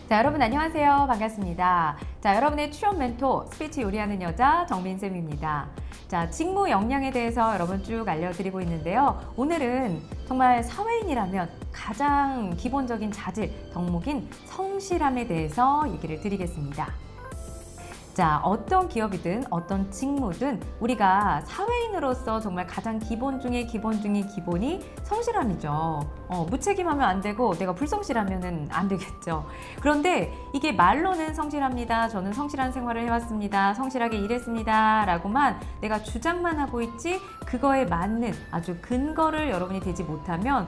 자, 여러분 안녕하세요. 반갑습니다. 자, 여러분의 취업 멘토 스피치 요리하는 여자 정민쌤입니다. 자, 직무 역량에 대해서 여러분 쭉 알려드리고 있는데요. 오늘은 정말 사회인이라면 가장 기본적인 자질, 덕목인 성실함에 대해서 얘기를 드리겠습니다. 자, 어떤 기업이든 어떤 직무든 우리가 사회인으로서 정말 가장 기본 중에 기본이 성실함이죠. 무책임하면 안 되고 내가 불성실하면 안 되겠죠. 그런데 이게 말로는 성실합니다. 저는 성실한 생활을 해왔습니다. 성실하게 일했습니다. 라고만 내가 주장만 하고 있지 그거에 맞는 아주 근거를 여러분이 대지 못하면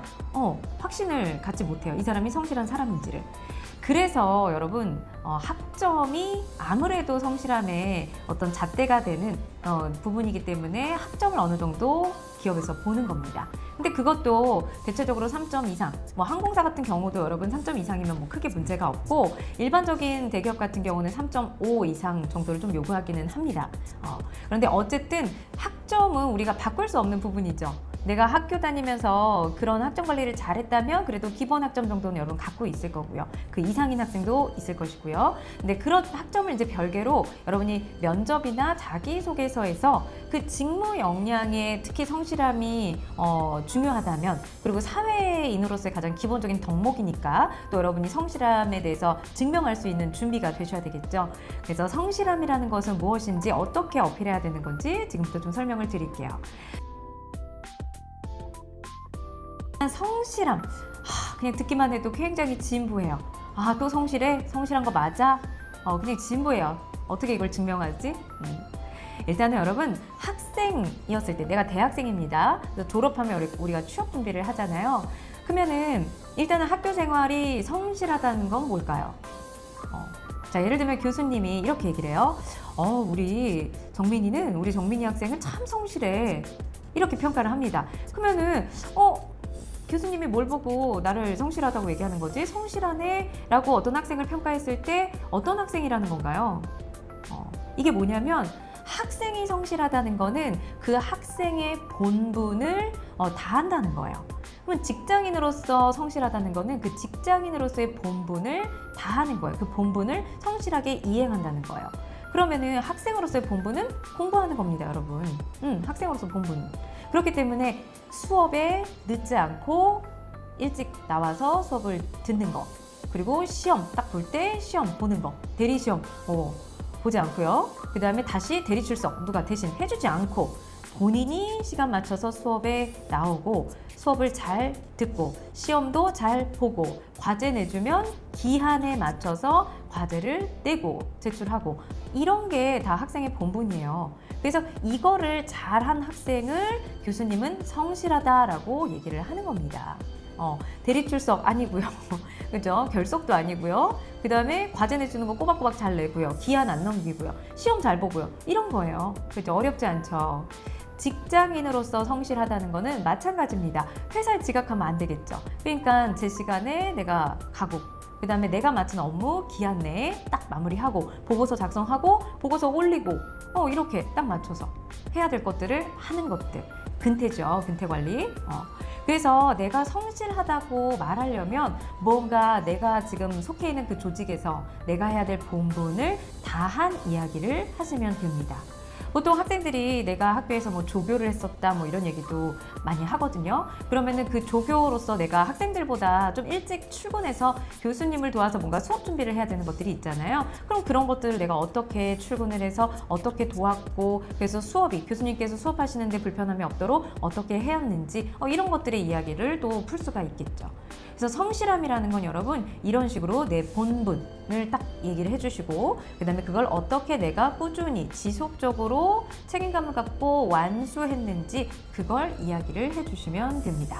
확신을 갖지 못해요. 이 사람이 성실한 사람인지를. 그래서 여러분 학점이 아무래도 성실함의 어떤 잣대가 되는 부분이기 때문에 학점을 어느 정도 기업에서 보는 겁니다. 근데 그것도 대체적으로 3점 이상, 뭐 항공사 같은 경우도 여러분 3점 이상이면 뭐 크게 문제가 없고 일반적인 대기업 같은 경우는 3.5 이상 정도를 좀 요구하기는 합니다. 그런데 어쨌든 학점은 우리가 바꿀 수 없는 부분이죠. 내가 학교 다니면서 그런 학점 관리를 잘했다면 그래도 기본 학점 정도는 여러분 갖고 있을 거고요. 그 이상인 학생도 있을 것이고요. 근데 그런 학점을 이제 별개로 여러분이 면접이나 자기소개서에서 그 직무 역량에 특히 성실함이 중요하다면 그리고 사회인으로서의 가장 기본적인 덕목이니까 또 여러분이 성실함에 대해서 증명할 수 있는 준비가 되셔야 되겠죠. 그래서 성실함이라는 것은 무엇인지 어떻게 어필해야 되는 건지 지금부터 좀 설명을 드릴게요. 성실함, 그냥 듣기만 해도 굉장히 진부해요. 또 성실해? 성실한 거 맞아? 그냥 진부해요. 어떻게 이걸 증명하지? 일단은 여러분 학생이었을 때, 내가 대학생입니다. 그래서 졸업하면 우리가 취업 준비를 하잖아요. 그러면은 일단은 학교 생활이 성실하다는 건 뭘까요? 자, 예를 들면 교수님이 이렇게 얘기를 해요. 우리 정민이 학생은 참 성실해. 이렇게 평가를 합니다. 그러면은 교수님이 뭘 보고 나를 성실하다고 얘기하는 거지? 성실하네? 라고 어떤 학생을 평가했을 때 어떤 학생이라는 건가요? 이게 뭐냐면 학생이 성실하다는 거는 그 학생의 본분을 다한다는 거예요. 그러면 직장인으로서 성실하다는 거는 그 직장인으로서의 본분을 다하는 거예요. 그 본분을 성실하게 이행한다는 거예요. 그러면은 학생으로서의 본분은 공부하는 겁니다, 여러분. 학생으로서 본분. 그렇기 때문에 수업에 늦지 않고 일찍 나와서 수업을 듣는 거, 그리고 시험 딱 볼 때 시험 보는 거, 대리시험 보지 않고요. 그 다음에 다시 대리 출석 누가 대신 해주지 않고 본인이 시간 맞춰서 수업에 나오고 수업을 잘 듣고 시험도 잘 보고 과제 내주면 기한에 맞춰서 과제를 내고 제출하고 이런 게 다 학생의 본분이에요. 그래서 이거를 잘한 학생을 교수님은 성실하다라고 얘기를 하는 겁니다. 대리 출석 아니고요. 그죠? 결석도 아니고요. 그 다음에 과제 내주는 거 꼬박꼬박 잘 내고요. 기한 안 넘기고요. 시험 잘 보고요. 이런 거예요. 그죠? 어렵지 않죠? 직장인으로서 성실하다는 거는 마찬가지입니다. 회사에 지각하면 안 되겠죠. 그러니까 제 시간에 내가 가고 그 다음에 내가 맡은 업무 기한 내에 딱 마무리하고 보고서 작성하고 보고서 올리고 이렇게 딱 맞춰서 해야 될 것들을 하는 것들. 근태죠. 근태 관리. 그래서 내가 성실하다고 말하려면 뭔가 내가 지금 속해 있는 그 조직에서 내가 해야 될 본분을 다한 이야기를 하시면 됩니다. 보통 학생들이 내가 학교에서 뭐 조교를 했었다 뭐 이런 얘기도 많이 하거든요. 그러면은 그 조교로서 내가 학생들보다 좀 일찍 출근해서 교수님을 도와서 뭔가 수업 준비를 해야 되는 것들이 있잖아요. 그럼 그런 것들을 내가 어떻게 출근을 해서 어떻게 도왔고 그래서 수업이 교수님께서 수업하시는데 불편함이 없도록 어떻게 해왔는지 이런 것들의 이야기를 또 풀 수가 있겠죠. 그래서 성실함이라는 건 여러분 이런 식으로 내 본분을 딱 얘기를 해주시고 그 다음에 그걸 어떻게 내가 꾸준히 지속적으로 책임감을 갖고 완수했는지 그걸 이야기를 해주시면 됩니다.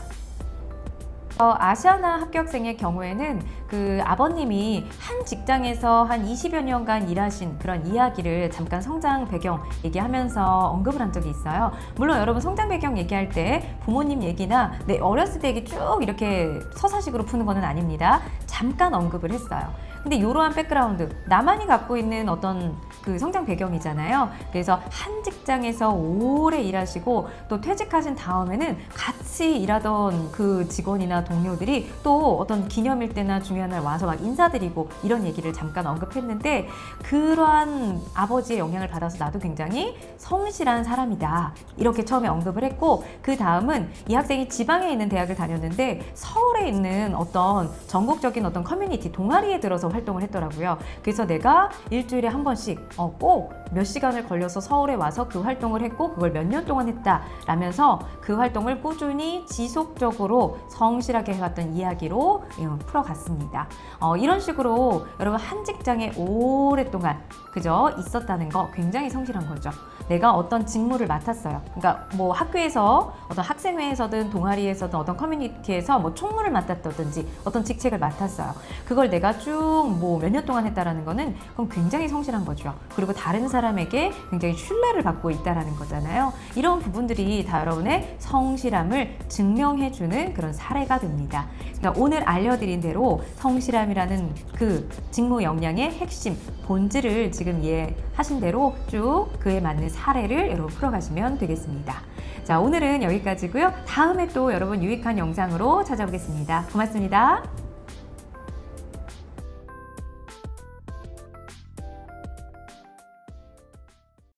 아시아나 합격생의 경우에는 그 아버님이 한 직장에서 한 20여 년간 일하신 그런 이야기를 잠깐 성장 배경 얘기하면서 언급을 한 적이 있어요. 물론 여러분 성장 배경 얘기할 때 부모님 얘기나 내 어렸을 때 얘기 쭉 이렇게 서사식으로 푸는 거는 아닙니다. 잠깐 언급을 했어요. 근데 이러한 백그라운드, 나만이 갖고 있는 어떤 그 성장 배경이잖아요. 그래서 한 직장에서 오래 일하시고 또 퇴직하신 다음에는 같이 일하던 그 직원이나 동료들이 또 어떤 기념일 때나 중요한 날 와서 막 인사드리고 이런 얘기를 잠깐 언급했는데, 그러한 아버지의 영향을 받아서 나도 굉장히 성실한 사람이다, 이렇게 처음에 언급을 했고, 그 다음은 이 학생이 지방에 있는 대학을 다녔는데 서울에 있는 어떤 전국적인 어떤 커뮤니티 동아리에 들어서 활동을 했더라고요. 그래서 내가 일주일에 한 번씩 꼭 몇 시간을 걸려서 서울에 와서 그 활동을 했고 그걸 몇 년 동안 했다 라면서 그 활동을 꾸준히 지속적으로 성실하게 해왔던 이야기로 풀어갔습니다. 이런 식으로 여러분 한 직장에 오랫동안 그저 있었다는 거 굉장히 성실한 거죠. 내가 어떤 직무를 맡았어요. 그러니까 뭐 학교에서 어떤 학생회에서든 동아리에서든 어떤 커뮤니티에서 뭐 총무를 맡았다든지 어떤 직책을 맡았어요. 그걸 내가 쭉 뭐 몇 년 동안 했다라는 거는 그럼 굉장히 성실한 거죠. 그리고 다른 사람에게 굉장히 신뢰를 받고 있다라는 거잖아요. 이런 부분들이 다 여러분의 성실함을 증명해주는 그런 사례가 됩니다. 그러니까 오늘 알려드린 대로 성실함이라는 그 직무 역량의 핵심, 본질을 지금 이해하신 대로 쭉 그에 맞는 사례를 여러분 풀어가시면 되겠습니다. 자, 오늘은 여기까지고요. 다음에 또 여러분 유익한 영상으로 찾아오겠습니다. 고맙습니다.